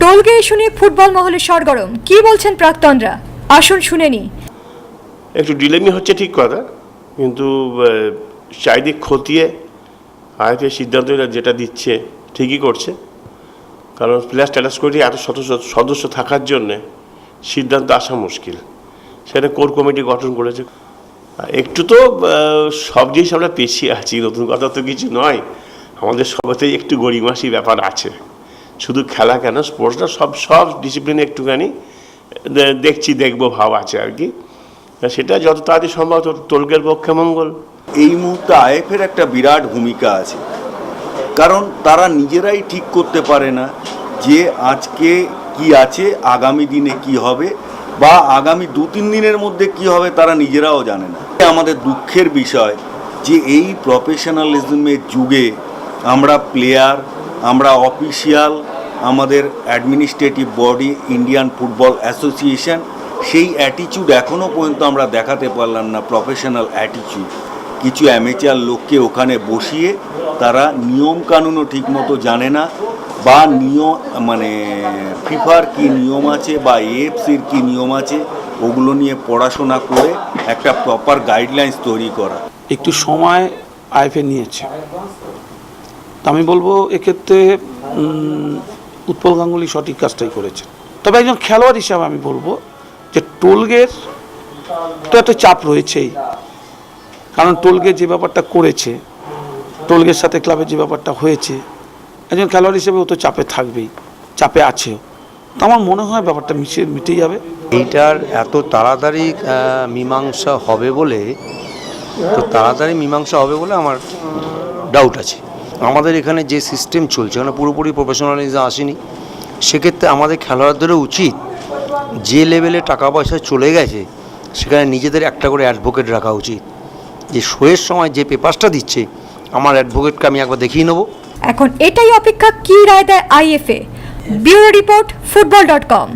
Tolgay issue নিয়ে football মহলে সরগরম, কি বলছেন প্রাক্তনরা, আসুন শুনে নি। একটু ডিলেমি হচ্ছে ঠিক কথা, কিন্তু চারিদিক খতিয়ে আইএফএ সিদ্ধান্ত যেটা দিচ্ছে ঠিকই করছে। কারণ প্লেয়ার স্ট্যাটাস কমিটি এত সদস্য থাকার জন্যে সিদ্ধান্ত আসা মুশকিল। সেটা কোর কমিটি গঠন করেছে। একটু তো সব জিনিস আমরা পেছিয়ে আছি, নতুন কথা তো কিছু নয়। আমাদের সবাতেই একটু গড়িমাসি ব্যাপার আছে, শুধু খেলা কেন, স্পোর্টসটা সব ডিসিপ্লিনে একটুখানি দেখবো ভাব আছে আর কি। সেটা যত তাড়াতাড়ি সম্ভব টোলগের পক্ষে মঙ্গল। এই মুহূর্তে আইএফের একটা বিরাট ভূমিকা আছে, কারণ তারা নিজেরাই ঠিক করতে পারে না যে আজকে কি আছে, আগামী দিনে কি হবে, বা আগামী 2-3 দিনের মধ্যে কি হবে তারা নিজেরাও জানে না। আমাদের দুঃখের বিষয় যে এই প্রফেশনালিজমের যুগে আমরা প্লেয়ার, আমরা অফিসিয়াল, আমাদের administrative body Indian football association, সেই অ্যাটিচিউড এখনও পর্যন্ত আমরা দেখাতে পারলাম না। প্রফেশনাল অ্যাটিচিউড কিছু অ্যামেচার লোককে ওখানে বসিয়ে তারা নিয়ম কানুনও ঠিকমতো জানে না, বা ফিফার কি নিয়ম আছে বা এএফসির কি নিয়ম আছে ওগুলো নিয়ে পড়াশোনা করে একটা প্রপার গাইডলাইন্স তৈরি করা। একটু সময় আইএফএ নিয়েছে, তা আমি বলবো এক্ষেত্রে উৎপল গাঙ্গুলি সঠিক কাজটাই করেছে। তবে একজন খেলোয়াড় হিসাবে আমি বলবো যে টোলগের তো একটা চাপ রয়েছেই, কারণ টোলগে যে ব্যাপারটা করেছে, টোলগের সাথে ক্লাবের যে ব্যাপারটা হয়েছে, একজন খেলোয়াড় হিসেবে ও তো চাপে থাকবেই, চাপে আছেও। তো আমার মনে হয় ব্যাপারটা মিটে যাবে। এইটার এত তাড়াতাড়ি মীমাংসা হবে বলে আমার ডাউট আছে। আমাদের এখানে যে সিস্টেম চলছে মানে পুরোপুরি প্রফেশনালিজম আসেনি। সেক্ষেত্রে আমাদের খেলোয়াড়দেরও উচিত, যে লেভেলে টাকা পয়সা চলে গেছে সেখানে নিজেদের একটা করে অ্যাডভোকেট রাখা উচিত, যে শোয়ের সময় যে পেপারসটা দিচ্ছে আমার অ্যাডভোকেটকে আমি একবার দেখিয়ে নেবো। এখন এটাই অপেক্ষা, কি রায় দেয় আইএফএ। Bureau report, football.com।